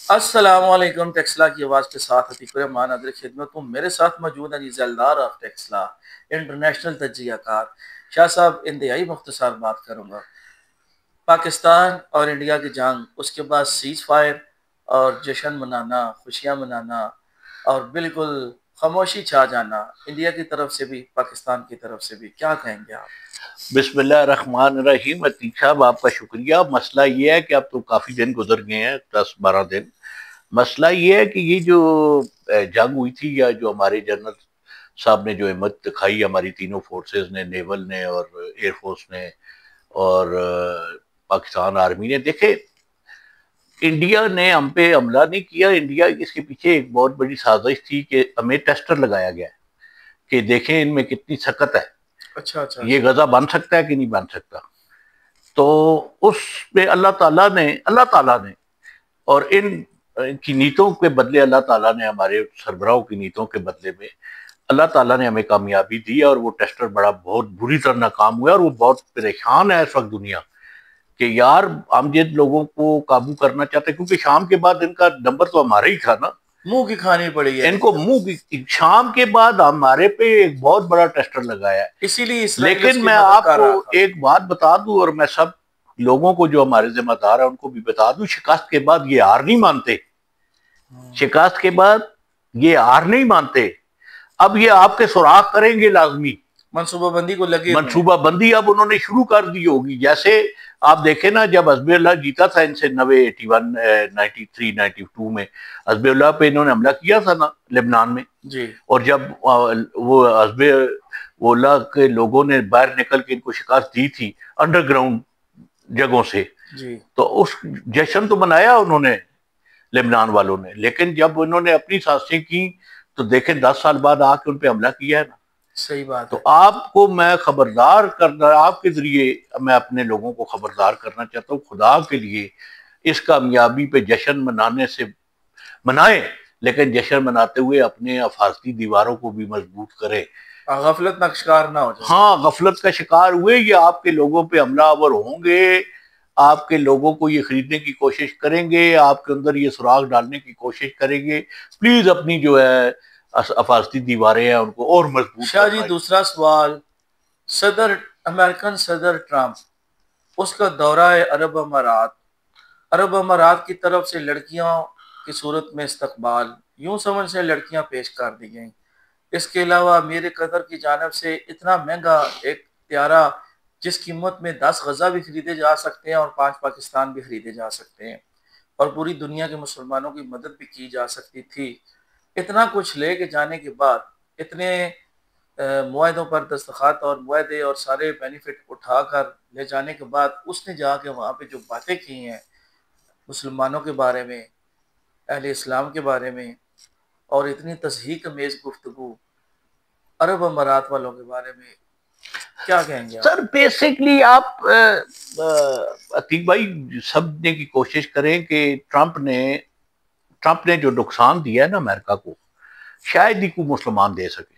अस्सलामुअलैकुम। टेक्सला की आवाज़ के साथ अतीक रहमान अदर खिदमत हूँ। मेरे साथ मौजूद है जी जलदार ऑफ टेक्सला, इंटरनेशनल तजियाकार। शाह साहब, इंतहाई मुख्तसर बात करूँगा। पाकिस्तान और इंडिया की जंग, उसके बाद सीज फायर और जश्न मनाना, खुशियाँ मनाना और बिल्कुल खामोशी छा जाना, इंडिया की तरफ से भी पाकिस्तान की तरफ से भी। क्या कहेंगे आप? बिस्मिल्लाहिर्रहमानिर्रहीम। अतीक साहब, आपका शुक्रिया। मसला ये है कि अब तो काफ़ी दिन गुजर गए हैं, 10-12 दिन। मसला ये है कि ये जो जंग हुई थी, या जो हमारे जनरल साहब ने जो हिम्मत दिखाई, हमारी तीनों फोर्सेस ने, नेवल ने और एयरफोर्स ने और पाकिस्तान आर्मी ने, देखे, इंडिया ने हम पे हमला नहीं किया। इंडिया, इसके पीछे एक बहुत बड़ी साजिश थी कि हमें टेस्टर लगाया गया है कि देखें इनमें कितनी सकत है, अच्छा अच्छा ये अच्छा। गजा बन सकता है कि नहीं बन सकता। तो उस पे अल्लाह ताला ने और की नीतों के बदले, अल्लाह ताला ने हमारे सरबराहों की नीतों के बदले में अल्लाह ताला ने हमें कामयाबी दी, और वो टेस्टर बड़ा बहुत बुरी तरह नाकाम हुआ। और वो बहुत परेशान है इस वक्त दुनिया कि यार, हम जिन लोगों को काबू करना चाहते हैं, क्योंकि शाम के बाद इनका नंबर तो हमारा ही था ना। मुंह की खानी पड़ी है इनको इनको। शाम के बाद हमारे पे एक बहुत बड़ा टेस्टर लगाया है। इसीलिए इसराइल लेकिन उसकी मैं मदद कर आपको रहा था। एक बात बता दूं, और मैं सब लोगों को जो हमारे जिम्मेदार है उनको भी बता दूं, शिकस्त के बाद ये हार नहीं मानते। शिकस्त के बाद ये हार नहीं मानते। अब ये आपके सुराग करेंगे लाजमी। मनसूबाबंदी को लगे हुए हैं। मनसूबाबंदी अब उन्होंने शुरू कर दी होगी। जैसे आप देखें ना, जब हजबुल्लाह जीता था इनसे 91, 93, 92 में, हजबुल्लाह पे इन्होंने हमला किया था ना लेबनान में। जी और जब वो हजबुल्लाह के लोगों ने बाहर निकल के इनको शिकस्त दी थी अंडरग्राउंड जगहों से, जी। तो उस जश्न तो मनाया उन्होंने, लेबनान वालों ने। लेकिन जब उन्होंने अपनी साजिशें की, तो देखें 10 साल बाद आके उन पर हमला किया है ना। सही बात तो है। आपको मैं खबरदार करना, आपके जरिए मैं अपने लोगों को खबरदार करना चाहता हूँ, खुदा के लिए इस कामयाबी पे जश्न मनाने से मनाएं, लेकिन जश्न मनाते हुए अपने अफाजती दीवारों को भी मजबूत करें। गफलत का शिकार ना हो जाए। हाँ, गफलत का शिकार हुए, ये आपके लोगों पे हमलावर होंगे, आपके लोगों को ये खरीदने की कोशिश करेंगे, आपके अंदर ये सुराग डालने की कोशिश करेंगे। प्लीज अपनी जो है अफाजती दीवारें हैं उनको और मजबूत शाह जी, करना। दूसरा सवाल। सदर अमेरिकन सदर ट्रंप, उसका दौरा है अरब अमारात। अरब अमारात की तरफ से लड़कियों की सूरत में इस्तकबाल, यूं समझ से लड़कियां पेश कर दी गई। इसके अलावा अमीर कतर की जानब से इतना महंगा एक त्यारा, जिस कीमत में 10 गजा भी खरीदे जा सकते हैं और 5 पाकिस्तान भी खरीदे जा सकते हैं, और पूरी दुनिया के मुसलमानों की मदद भी की जा सकती थी। इतना कुछ ले के जाने के बाद, इतने मुआहदों पर दस्तखत और मुआहदे और सारे बेनिफिट उठाकर ले जाने के बाद, उसने जाके वहाँ पे जो बातें की हैं मुसलमानों के बारे में, अहले इस्लाम के बारे में, और इतनी तस्हीक अमेज गुफ्तगू अरब अमारात वालों के बारे में, क्या कहेंगे आप? सर, बेसिकली आप अतीक भाई समझने की कोशिश करें कि ट्रंप ने जो नुकसान दिया है ना अमेरिका को, शायद ही कोई मुसलमान दे सके।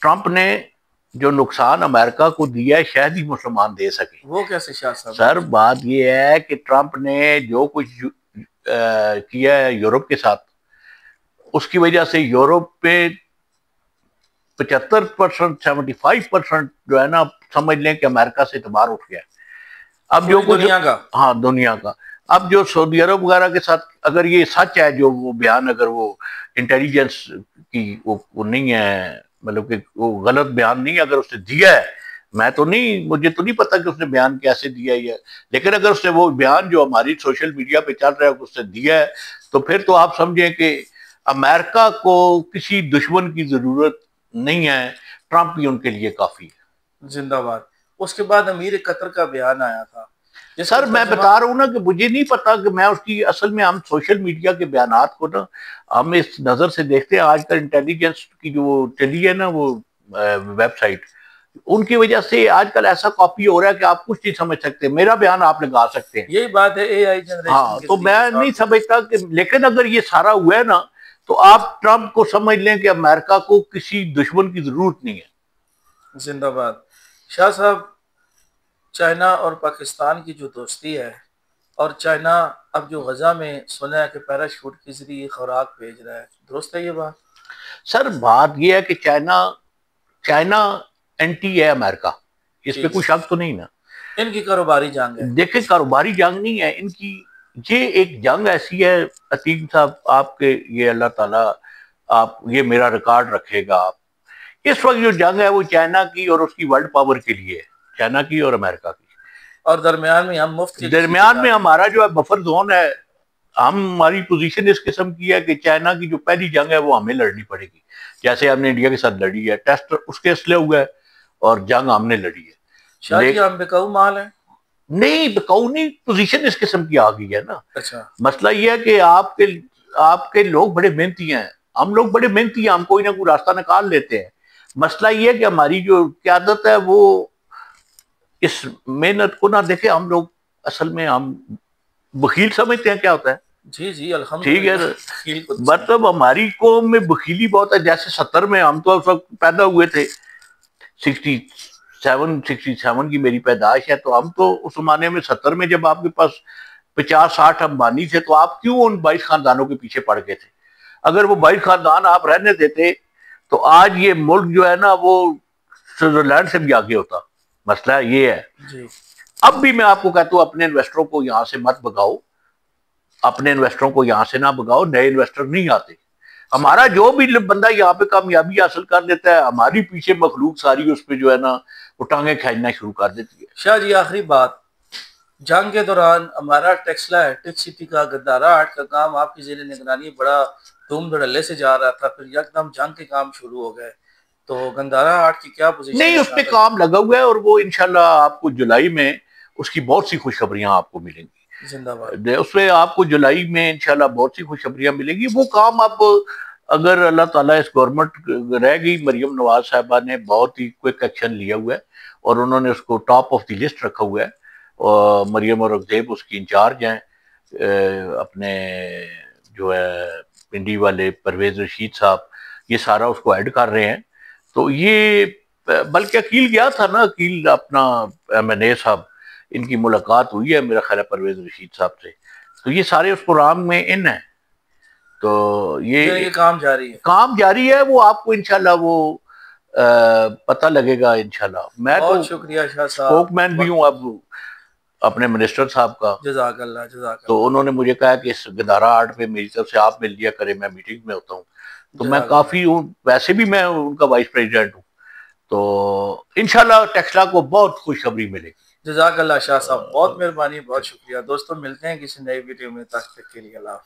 ट्रंप ने जो नुकसान अमेरिका को दिया है, शायद ही मुसलमान दे सके। वो कैसे शाह साहब? सर, बात यह है कि ट्रंप ने जो कुछ किया है यूरोप के साथ, उसकी वजह से यूरोप में 75%, 75% जो है ना, समझ लें कि अमेरिका से इतबार उठ गया। अब जो पूरी कुछ, दुनिया का। हाँ, दुनिया का। अब जो सऊदी अरब वगैरह के साथ, अगर ये सच है जो वो बयान, अगर वो इंटेलिजेंस की वो नहीं है, मतलब कि वो गलत बयान नहीं, अगर उसने दिया है, मैं तो नहीं, मुझे तो नहीं पता कि उसने बयान कैसे दिया है, लेकिन अगर उसने वो बयान जो हमारी सोशल मीडिया पे चल रहा है उसने दिया है, तो फिर तो आप समझें कि अमेरिका को किसी दुश्मन की जरूरत नहीं है, ट्रंप ही उनके लिए काफी है। जिंदाबाद। उसके बाद अमीर कतर का बयान आया था, जिसका सर, मैं तर्जुमा। बता रहा हूँ ना कि मुझे नहीं पता कि मैं उसकी, असल में हम सोशल मीडिया के बयानात को ना, हम इस नजर से देखते हैं। आजकल इंटेलिजेंस की जो चली है ना वो वेबसाइट, उनकी वजह से आजकल ऐसा कॉपी हो रहा है कि आप कुछ नहीं समझ सकते, मेरा बयान आप लगा सकते हैं। यही बात है एआई जनरेशन हाँ, के तो जरिए मैं नहीं साहब। समझता कि, लेकिन अगर ये सारा हुआ है ना, तो आप ट्रंप को समझ लें कि अमेरिका को किसी दुश्मन की जरूरत नहीं है। जिंदाबाद। शाह साहब, चाइना और पाकिस्तान की जो दोस्ती है, और चाइना अब जो गजा में सुना है कि पैराशूट के जरिए खुराक भेज रहा है, दुरुस्त है ये बात? सर बात यह है कि चाइना चाइना एंटी है अमेरिका, इस जी पे जी। कोई शक तो नहीं ना। इनकी कारोबारी जंग है। देखे कारोबारी जंग नहीं है इनकी, ये एक जंग ऐसी है अतीक साहब आपके, ये अल्लाह ताला आप ये मेरा रिकॉर्ड रखेगा। आप इस वक्त जो जंग है वो चाइना की और उसकी वर्ल्ड पावर के लिए है, चाइना की और अमेरिका की। और दरमियान में हम मुफ्त के लिए जीते दरमियान जा में रहे हैं। हमारा जो है बफर जोन है, हमारी पोजीशन इस किस्म की है कि चाइना की जो पहली जंग है वो हमें लड़नी पड़ेगी। जैसे हमने इंडिया के साथ लड़ी है, टेस्ट उसके असले हुआ है और जंग हमने लड़ी है। शाह ले जी हम बेकाऊ माल है। नहीं, कौनी पोजीशन इस किस्म की आ गई है ना। अच्छा। मसला ये है कि आपके आपके लोग बड़े मेहनती हैं, हम लोग बड़े मेहनती हैं, हम कोई ना कोई रास्ता निकाल लेते हैं। मसला ये है कि हमारी जो क्यादत है वो इस मेहनत को ना देखे। हम लोग असल में हम बखील समझते हैं क्या होता है। जी जी ठीक है अल्हम्दुलिल्लाह। खील को तो समझ। मतलब हमारी कौम में बखीली बहुत है। जैसे 70 में हम तो उस वक्त पैदा हुए थे, 67 की मेरी पैदाश है, तो हम तो उस जमाने में 70 में जब आपके पास 50-60 अंबानी थे तो आप क्यों उन 22 खानदानों के पीछे पड़ गए थे। अगर वो 22 खानदान आप रहने देते तो आज ये मुल्क जो है ना वो स्विट्जरलैंड से भी आगे होता। मसला ये है। जी। अब भी मैं आपको कहता हूं अपने इन्वेस्टरों को यहां से मत भगाओ, अपने इन्वेस्टरों को यहां से ना भगाओ, नए इन्वेस्टर नहीं आते। हमारा जो भी बंदा यहाँ पे कामयाबी हासिल कर देता है, हमारी पीछे मखलूक सारी उस पर जो है ना वो टांगे खींचना शुरू कर देती है। शाह जी आखिरी बात, जंग के दौरान हमारा टेक्सला है, टेक सिटी का गद्दारा आर्ट का काम आपकी जेर निगरानी बड़ा धूम धड़ल्ले से जा रहा था, फिर यकदम जंग के काम शुरू हो गए, तो गंदारा आर्ट की क्या पोजीशन नहीं, है उस जहाँ पर तक? काम लगा हुआ है और वो इंशाल्लाह आपको जुलाई में उसकी बहुत सी खुशखबरियां आपको जिंदाबाद। मिलेंगी। उसमें आपको जुलाई में इंशाल्लाह बहुत सी खुशखबरियां मिलेंगी। वो काम अब अगर अल्लाह ताला इस गवर्नमेंट रह गई, मरियम नवाज साहबा ने बहुत ही क्विक एक्शन लिया हुआ है और उन्होंने उसको टॉप ऑफ द लिस्ट रखा हुआ है। और मरियम और अगजेब उसकी इंचार्ज हैं। अपने जो है पिंडी वाले परवेज रशीद साहब ये सारा उसको ऐड कर रहे हैं। तो ये बल्कि अकील गया था ना, अकील अपना MNA साहब, इनकी मुलाकात हुई है मेरा ख्याल है परवेज रशीद साहब से। तो ये सारे उस प्रोग्राम में इन है। तो ये काम जारी है। काम जारी है। वो आपको इंशाल्लाह वो पता लगेगा इंशाल्लाह। मैं तो बहुत शुक्रिया शाह साहब। स्पोकमैन भी हूँ अब अपने मिनिस्टर साहब का। जजाकल्ला तो जजाकल्ला। उन्होंने मुझे कहा कि इस गदारा आर्ट पे मेरी तरफ से आप मिल लिया करें, मैं मीटिंग में होता हूँ। तो मैं जजाकल्ला। काफी हूँ, वैसे भी मैं उनका वाइस प्रेसिडेंट हूँ। तो इंशाल्लाह टेक्सला को बहुत खुशखबरी मिलेगी। जजाकल्ला शाह साहब, बहुत मेहरबानी, बहुत शुक्रिया दोस्तों। मिलते हैं किसी नई वीडियो में, तब तक के लिए अल्लाह हाफ़िज़।